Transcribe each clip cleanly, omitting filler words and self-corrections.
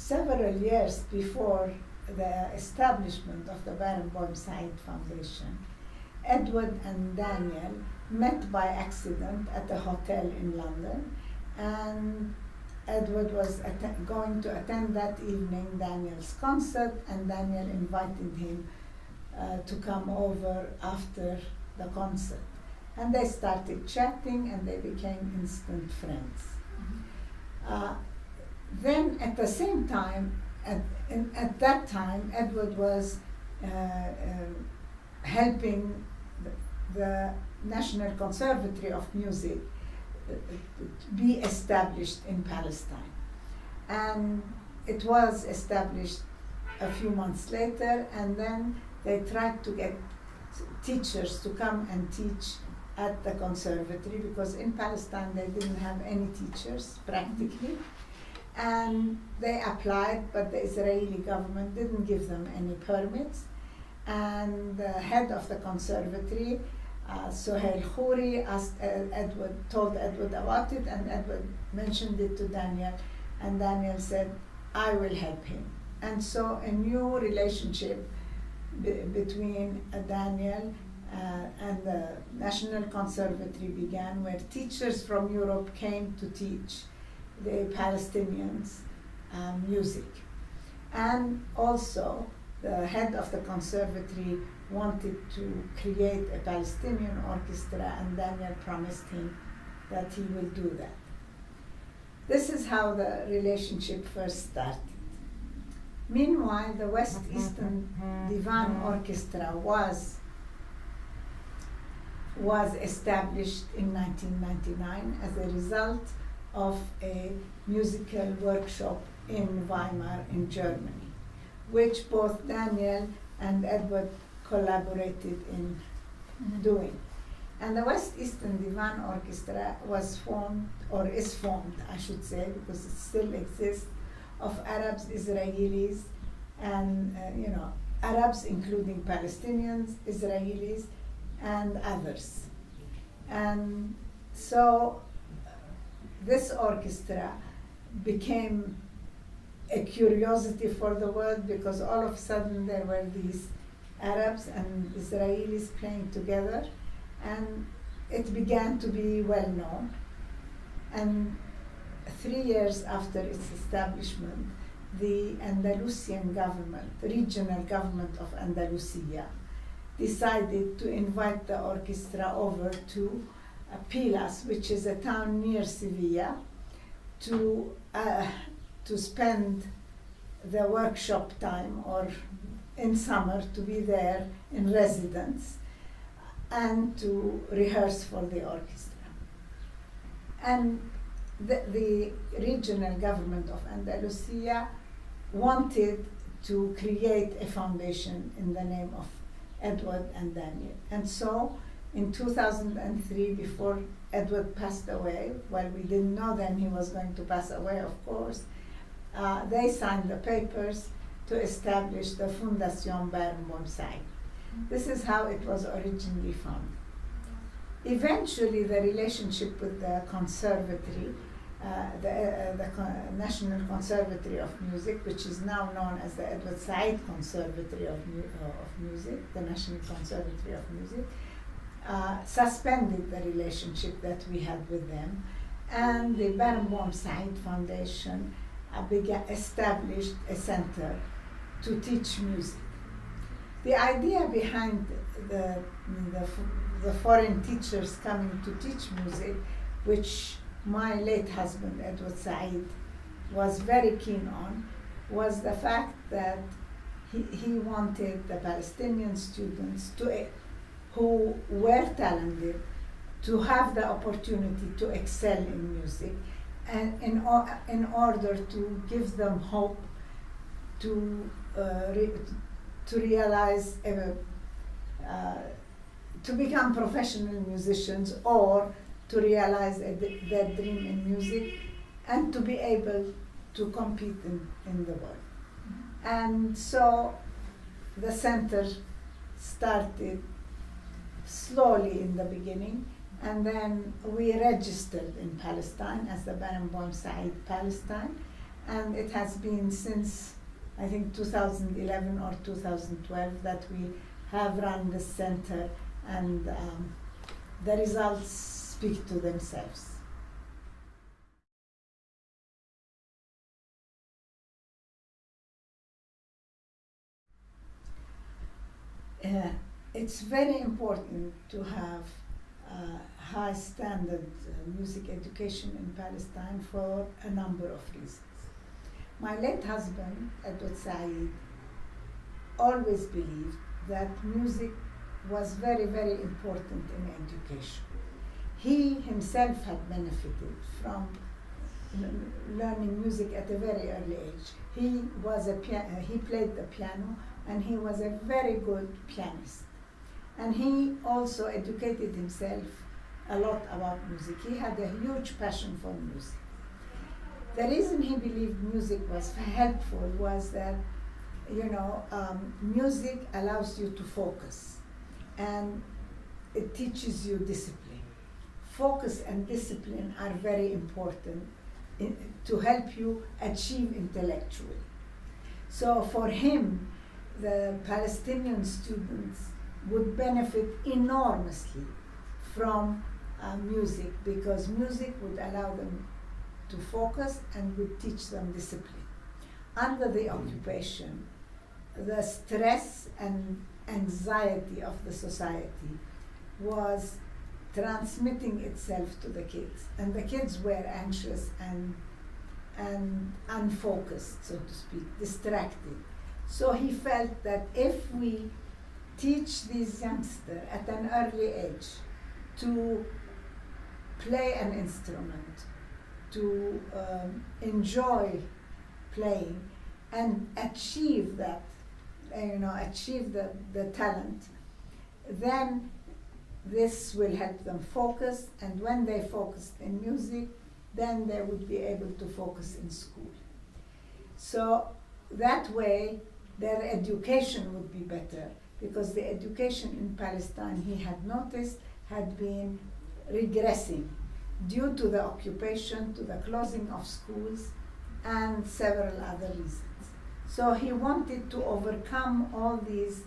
several years before the establishment of the Barenboim Said Foundation, Edward and Daniel met by accident at a hotel in London, and Edward was going to attend that evening Daniel's concert, and Daniel invited him to come over after the concert. And they started chatting and they became instant friends. Then at the same time, at that time, Edward was helping the National Conservatory of Music be established in Palestine. And it was established a few months later, and then they tried to get teachers to come and teach at the conservatory, because in Palestine they didn't have any teachers practically. And they applied, but the Israeli government didn't give them any permits. And the head of the conservatory, Suhail Khouri, told Edward about it, and Edward mentioned it to Daniel, and Daniel said, I will help him. And so a new relationship between Daniel and the National Conservatory began, where teachers from Europe came to teach the Palestinians music. And also, the head of the conservatory wanted to create a Palestinian orchestra, and Daniel promised him that he will do that. This is how the relationship first started. Meanwhile, the West Eastern Divan Orchestra was established in 1999 as a result of a musical workshop in Weimar in Germany, which both Daniel and Edward collaborated in doing. And the West Eastern Divan Orchestra was formed, or is formed, I should say, because it still exists, of Arabs, Israelis, and Arabs including Palestinians, Israelis, and others. And so this orchestra became a curiosity for the world, because all of a sudden there were these Arabs and Israelis playing together, and it began to be well known. And 3 years after its establishment, the Andalusian government, the regional government of Andalusia, decided to invite the orchestra over to Pilas, which is a town near Sevilla, to spend the workshop time, or in summer to be there in residence and to rehearse for the orchestra. And the regional government of Andalusia wanted to create a foundation in the name of Edward and Daniel. And so in 2003, before Edward passed away, well, we didn't know then he was going to pass away, of course, they signed the papers to establish the Fundación Barenboim Said. This is how it was originally founded. Eventually, the relationship with the conservatory, the National Conservatory of Music, which is now known as the Edward Said Conservatory of Music, the National Conservatory of Music, suspended the relationship that we had with them, and the Barenboim Said Foundation established a center to teach music. The idea behind the foreign teachers coming to teach music, which my late husband Edward Said was very keen on, was the fact that he wanted the Palestinian students who were talented to have the opportunity to excel in music, and in order to give them hope to realize, to become professional musicians, or to realize their dream in music, and to be able to compete in the world. And so the center started slowly in the beginning, and then we registered in Palestine as the Barenboim Said Palestine, and it has been since, I think, 2011 or 2012 that we have run this center, and the results speak to themselves. It's very important to have high standard music education in Palestine for a number of reasons. My late husband, Edward Saeed, always believed that music was very, very important in education. He himself had benefited from learning music at a very early age. He played the piano, and he was a very good pianist. And he also educated himself a lot about music. He had a huge passion for music. The reason he believed music was helpful was that, music allows you to focus, and it teaches you discipline. Focus and discipline are very important to help you achieve intellectually. So for him, the Palestinian students would benefit enormously from music, because music would allow them to focus and would teach them discipline. Under the occupation, the stress and anxiety of the society was transmitting itself to the kids, and the kids were anxious and unfocused, so to speak, distracted. So he felt that if we teach these youngsters at an early age to play an instrument, to enjoy playing and achieve that, achieve the talent, then this will help them focus, and when they focused in music, then they would be able to focus in school. So that way, their education would be better, because the education in Palestine, he had noticed, had been regressing due to the occupation, to the closing of schools, and several other reasons. So he wanted to overcome all these,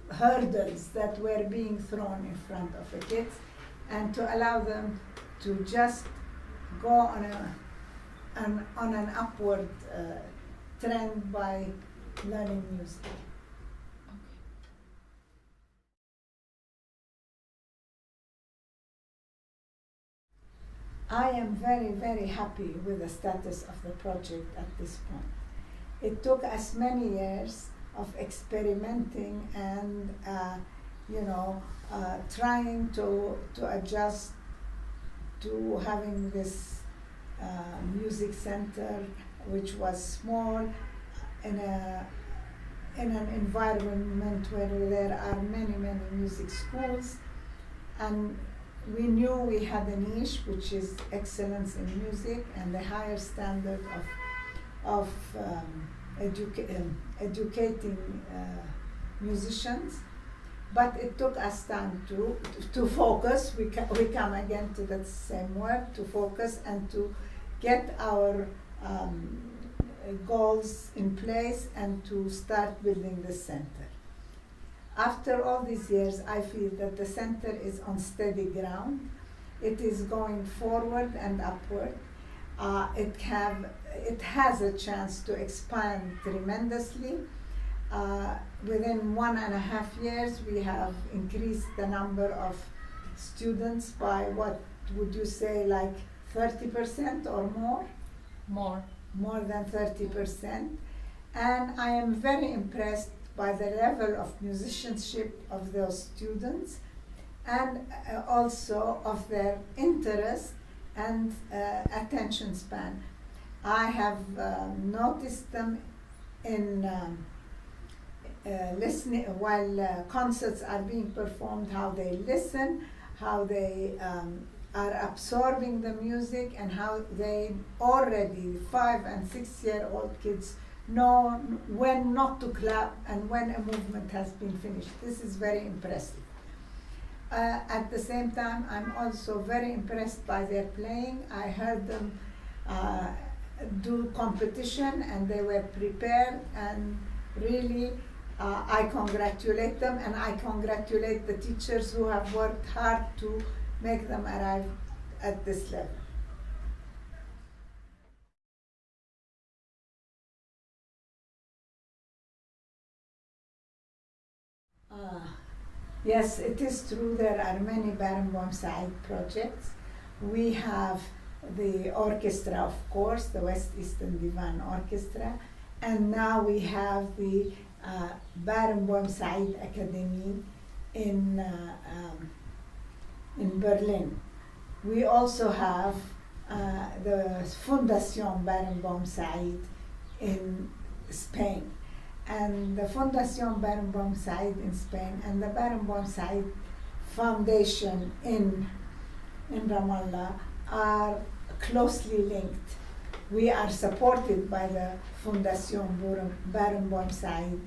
hurdles that were being thrown in front of the kids, and to allow them to just go on an upward trend by learning music. I am very, very happy with the status of the project at this point. It took us many years of experimenting and trying to adjust to having this music center, which was small, in an environment where there are many, many music schools, and we knew we had a niche, which is excellence in music and the higher standard of educating musicians. But it took us time to focus. We come again to that same word, to focus and to get our goals in place and to start building the center. After all these years, I feel that the center is on steady ground. It is going forward and upward. It has a chance to expand tremendously. Within 1.5 years, we have increased the number of students by, what would you say, like 30% or more? More than 30%. And I am very impressed by the level of musicianship of those students, and also of their interest and attention span. I have noticed them in listening while concerts are being performed, how they listen, how they are absorbing the music, and how they already 5 and 6 year old kids know when not to clap and when a movement has been finished. This is very impressive. At the same time, I'm also very impressed by their playing. I heard them do competition, and they were prepared, and really I congratulate them, and I congratulate the teachers who have worked hard to make them arrive at this level. Yes, it is true there are many Barenboim side projects. We have the orchestra, of course, the West Eastern Divan Orchestra, and now we have the Barenboim Said Academy in Berlin. We also have the Fundación Barenboim Said in Spain. And the Fundación Barenboim Said in Spain and the Barenboim Said Foundation in Ramallah are closely linked. We are supported by the Fundación Barenboim Said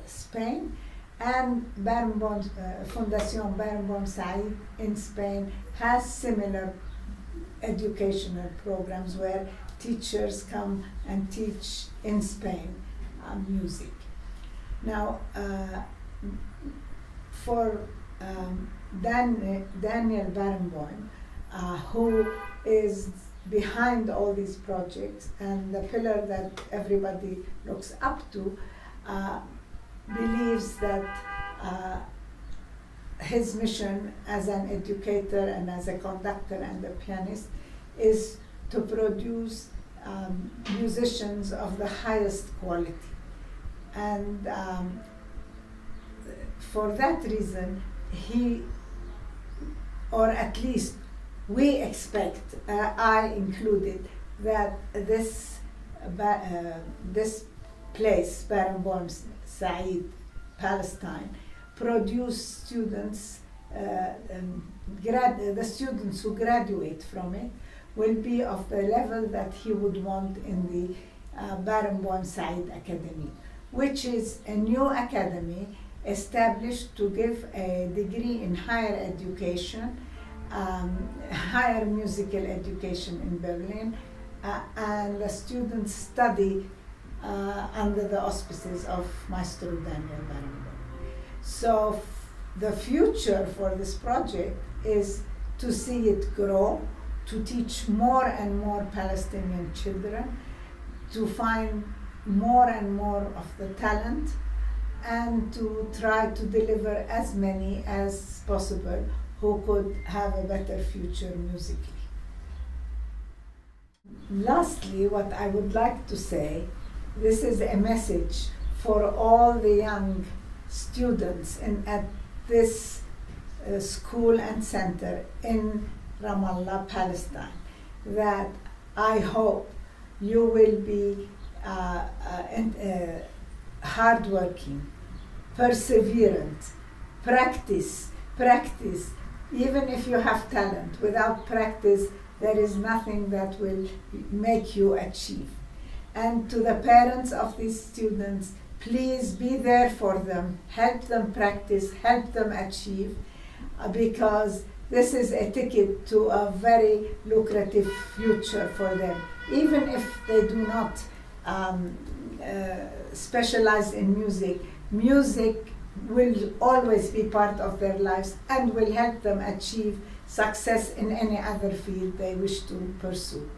Spain, and Fundación Barenboim Said in Spain has similar educational programs where teachers come and teach in Spain music. Now, for Daniel Barenboim, who is behind all these projects and the pillar that everybody looks up to, believes that his mission as an educator and as a conductor and a pianist is to produce musicians of the highest quality. And for that reason, he, or at least we expect, I included, that this place, Barenboim Said, Palestine, produce students, the students who graduate from it will be of the level that he would want in the Barenboim Said Academy, which is a new academy established to give a degree in higher education, higher musical education in Berlin, and the students study under the auspices of Maestro Daniel Barenboim. So the future for this project is to see it grow, to teach more and more Palestinian children, to find more and more of the talent, and to try to deliver as many as possible who could have a better future musically. Lastly, what I would like to say, this is a message for all the young students at this school and center in Ramallah, Palestine, that I hope you will be hardworking, perseverant, practice. Even if you have talent, without practice, there is nothing that will make you achieve. And to the parents of these students, please be there for them, help them practice, help them achieve, because this is a ticket to a very lucrative future for them. Even if they do not specialize in music, music will always be part of their lives and will help them achieve success in any other field they wish to pursue.